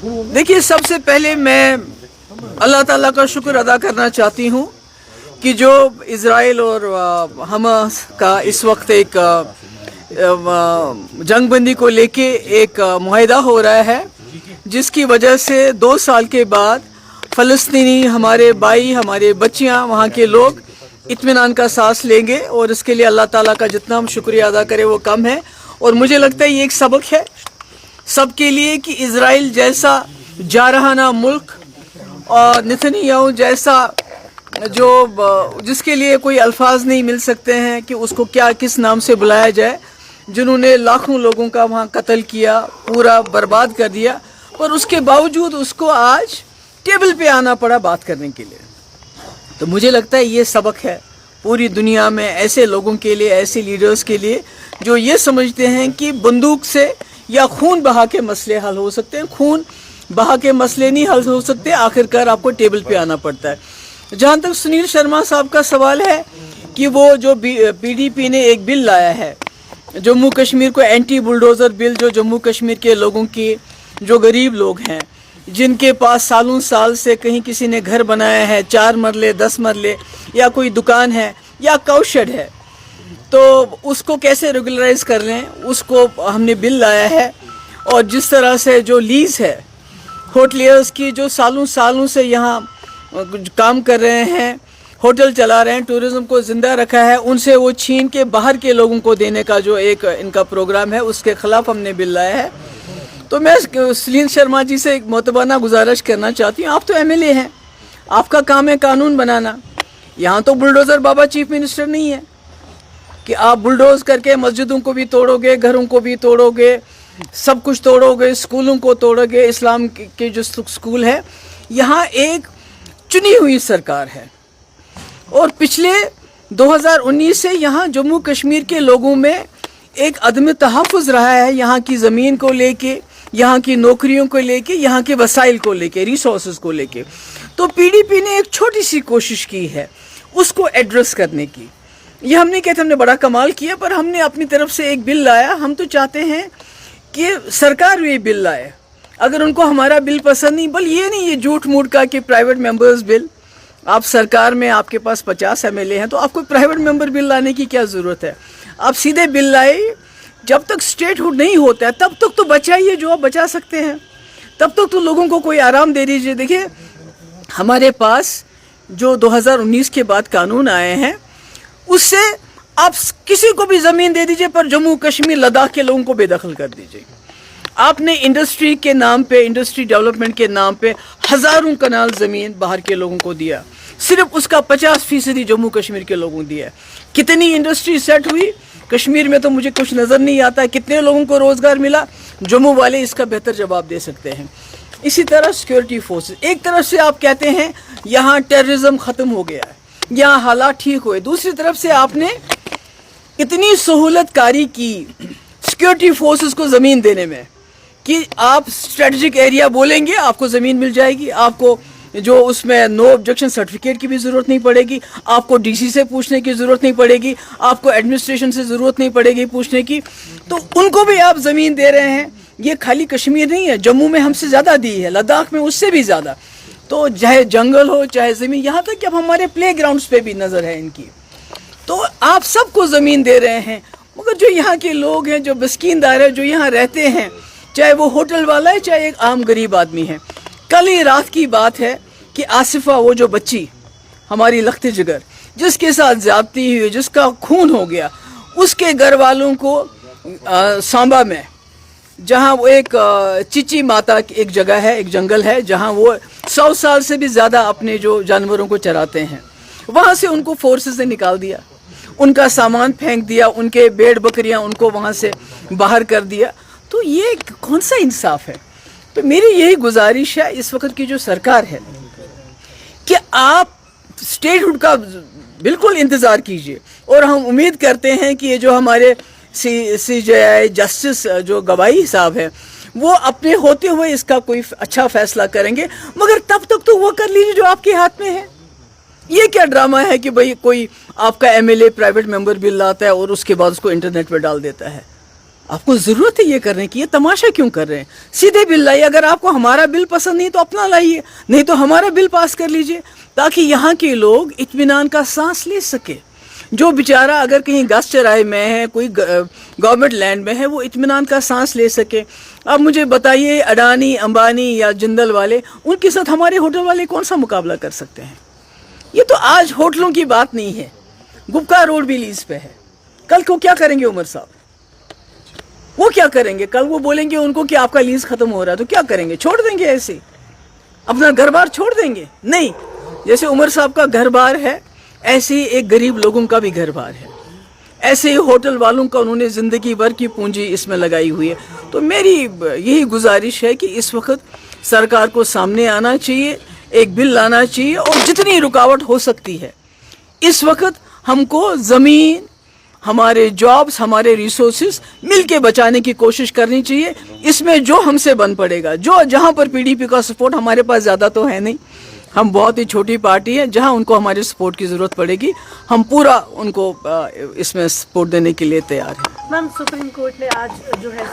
देखिए, सबसे पहले मैं अल्लाह ताला का शुक्र अदा करना चाहती हूँ कि जो इज़राइल और हमास का इस वक्त एक जंगबंदी को लेके एक मुआहदा हो रहा है, जिसकी वजह से 2 साल के बाद फ़लस्तीनी हमारे भाई, हमारे बच्चियाँ, वहाँ के लोग इत्मीनान का सांस लेंगे। और इसके लिए अल्लाह ताला का जितना हम शुक्रिया अदा करें वो कम है। और मुझे लगता है ये एक सबक है सबके लिए कि इज़राइल जैसा जारहाना मुल्क और नेतन्याहू जैसा जिसके लिए कोई अल्फाज नहीं मिल सकते हैं कि उसको क्या किस नाम से बुलाया जाए, जिन्होंने लाखों लोगों का वहाँ कत्ल किया, पूरा बर्बाद कर दिया, पर उसके बावजूद उसको आज टेबल पे आना पड़ा बात करने के लिए। तो मुझे लगता है ये सबक है पूरी दुनिया में ऐसे लोगों के लिए, ऐसे लीडर्स के लिए जो ये समझते हैं कि बंदूक से या खून बहा के मसले हल हो सकते हैं। खून बहा के मसले नहीं हल हो सकते, आखिरकार आपको टेबल पे आना पड़ता है। जहाँ तक सुनील शर्मा साहब का सवाल है कि वो जो पीडीपी ने एक बिल लाया है जम्मू कश्मीर को, एंटी बुलडोज़र बिल, जो जम्मू कश्मीर के लोगों की, जो गरीब लोग हैं, जिनके पास सालों साल से कहीं किसी ने घर बनाया है, 4 मरले 10 मरले, या कोई दुकान है या काउशेड है, तो उसको कैसे रेगुलराइज कर लें, उसको हमने बिल लाया है। और जिस तरह से जो लीज है होटलियर्स की, जो सालों सालों से यहाँ काम कर रहे हैं, होटल चला रहे हैं, टूरिज़्म को ज़िंदा रखा है, उनसे वो छीन के बाहर के लोगों को देने का जो एक इनका प्रोग्राम है, उसके ख़िलाफ़ हमने बिल लाया है। तो मैं सुनील शर्मा जी से एक मोतबाना गुजारिश करना चाहती हूँ, आप तो एमएलए हैं, आपका काम है कानून बनाना। यहाँ तो बुलडोज़र बाबा चीफ मिनिस्टर नहीं है कि आप बुलडोज़ करके मस्जिदों को भी तोड़ोगे, घरों को भी तोड़ोगे, सब कुछ तोड़ोगे, स्कूलों को तोड़ोगे। इस्लाम के जो स्कूल है, यहाँ एक चुनी हुई सरकार है और पिछले 2019 से यहाँ जम्मू कश्मीर के लोगों में एक अदम तहफ़्फ़ुज़ रहा है, यहाँ की ज़मीन को लेके, यहाँ की नौकरियों को लेके, यहाँ के वसाइल को लेके, रिसोर्सेज को लेके। तो पीडीपी ने एक छोटी सी कोशिश की है उसको एड्रेस करने की। ये हम नहीं कहते हमने बड़ा कमाल किया, पर हमने अपनी तरफ से एक बिल लाया। हम तो चाहते हैं कि सरकार भी बिल लाए। अगर उनको हमारा बिल पसंद नहीं, बल ये नहीं, ये झूठ मूठ का कि प्राइवेट मेंबर्स बिल, आप सरकार में आपके पास 50 एमएलए हैं, तो आपको प्राइवेट मेंबर बिल लाने की क्या ज़रूरत है? आप सीधे बिल लाए। जब तक स्टेटहुड नहीं होता है तब तक तो बचाइए जो आप बचा सकते हैं, तब तक तो लोगों को कोई आराम दे दीजिए। देखिए, हमारे पास जो 2019 के बाद कानून आए हैं, उससे आप किसी को भी ज़मीन दे दीजिए, पर जम्मू कश्मीर लद्दाख के लोगों को बेदखल कर दीजिए। आपने इंडस्ट्री के नाम पे, इंडस्ट्री डेवलपमेंट के नाम पे हज़ारों कनाल ज़मीन बाहर के लोगों को दिया, सिर्फ उसका 50% जम्मू कश्मीर के लोगों को दिया। कितनी इंडस्ट्री सेट हुई कश्मीर में तो मुझे कुछ नज़र नहीं आता। कितने लोगों को रोज़गार मिला, जम्मू वाले इसका बेहतर जवाब दे सकते हैं। इसी तरह सिक्योरिटी फोर्सेस, एक तरफ से आप कहते हैं यहाँ टेररिज्म ख़त्म हो गया है, यहाँ हालात ठीक हुए, दूसरी तरफ से आपने इतनी सहूलत कारी की सिक्योरिटी फोर्सेस को ज़मीन देने में कि आप स्ट्रेटजिक एरिया बोलेंगे आपको ज़मीन मिल जाएगी, आपको जो उसमें नो ऑब्जेक्शन सर्टिफिकेट की भी ज़रूरत नहीं पड़ेगी, आपको डीसी से पूछने की ज़रूरत नहीं पड़ेगी, आपको एडमिनिस्ट्रेशन से ज़रूरत नहीं पड़ेगी पूछने की, तो उनको भी आप ज़मीन दे रहे हैं। ये खाली कश्मीर नहीं है, जम्मू में हमसे ज़्यादा दी है, लद्दाख में उससे भी ज़्यादा। तो चाहे जंगल हो चाहे ज़मीन, यहाँ तक कि अब हमारे प्ले ग्राउंड्स पर भी नज़र है इनकी। तो आप सबको ज़मीन दे रहे हैं, मगर जो यहाँ के लोग हैं, जो बस्कीनदार है, जो यहाँ रहते हैं, चाहे वो होटल वाला है चाहे एक आम गरीब आदमी है। कल ही रात की बात है कि आसिफा, वो जो बच्ची हमारी लखते जिगर, जिसके साथ ज़्यादती हुई, जिसका खून हो गया, उसके घर वालों को सांबा में, जहाँ वो एक चिची माता की एक जगह है, एक जंगल है, जहाँ वो 100 साल से भी ज़्यादा अपने जो जानवरों को चराते हैं, वहाँ से उनको फोर्सेस ने निकाल दिया, उनका सामान फेंक दिया, उनके भेड़ बकरियाँ उनको वहाँ से बाहर कर दिया। तो ये कौन सा इंसाफ है? तो मेरी यही गुजारिश है इस वक्त की जो सरकार है कि आप स्टेटहुड का बिल्कुल इंतज़ार कीजिए। और हम उम्मीद करते हैं कि ये जो हमारे CJI जस्टिस जो गवाही साहब है, वो अपने होते हुए इसका कोई अच्छा फैसला करेंगे, मगर तब तक तो वो कर लीजिए जो आपके हाथ में है। ये क्या ड्रामा है कि भाई कोई आपका एमएलए प्राइवेट मेंबर बिल लाता है और उसके बाद उसको इंटरनेट पर डाल देता है? آپ کو ضرورت ہے یہ کرنے کی, یہ تماشا کیوں کر رہے ہیں؟ سیدھے بل لائیے. اگر آپ کو ہمارا بل پسند نہیں تو اپنا لائیے, نہیں تو ہمارا بل پاس کر لیجئے, تاکہ یہاں کے لوگ اطمینان کا سانس لے سکے. جو بیچارہ اگر کہیں گھاس چرائے میں ہے, کوئی گورنمنٹ لینڈ میں ہے, وہ اطمینان کا سانس لے سکے. اب مجھے بتائیے, اڈانی, امبانی یا جندل والے, ان کے ساتھ ہمارے ہوٹل والے کون سا مقابلہ کر سکتے ہیں؟ یہ تو آج ہوٹلوں کی بات نہیں ہے, گپکا روڈ بھی لیز پہ ہے. کل کو کیا کریں گے عمر صاحب؟ وہ کیا کریں گے؟ کل وہ بولیں گے ان کو کہ آپ کا لیز ختم ہو رہا ہے, تو کیا کریں گے؟ چھوڑ دیں گے ایسے اپنا گھر بار چھوڑ دیں گے؟ نہیں. جیسے عمر صاحب کا گھر بار ہے, ایسے ہی ایک غریب لوگوں کا بھی گھر بار ہے. ایسے ہی ہوٹل والوں کا انہوں نے زندگی بھر کی پونجی اس میں لگائی ہوئی ہے. تو میری یہی گزارش ہے کہ اس وقت سرکار کو سامنے آنا چاہیے, ایک بل لانا چاہیے, اور جتنی رکاوٹ ہو سکتی ہے اس وقت ہم کو زمین, ہمارے جابز, ہمارے ریسورسز مل کے بچانے کی کوشش کرنی چاہیے. اس میں جو ہم سے بن پڑے گا, جہاں پر پی ڈی پی کا سپورٹ ہمارے پاس زیادہ تو ہے نہیں, ہم بہت ہی چھوٹی پارٹی ہے, جہاں ان کو ہمارے سپورٹ کی ضرورت پڑے گی ہم پورا ان کو اس میں سپورٹ دینے کے لیے تیار ہیں. میم سپریم کورٹ نے آج جو ہے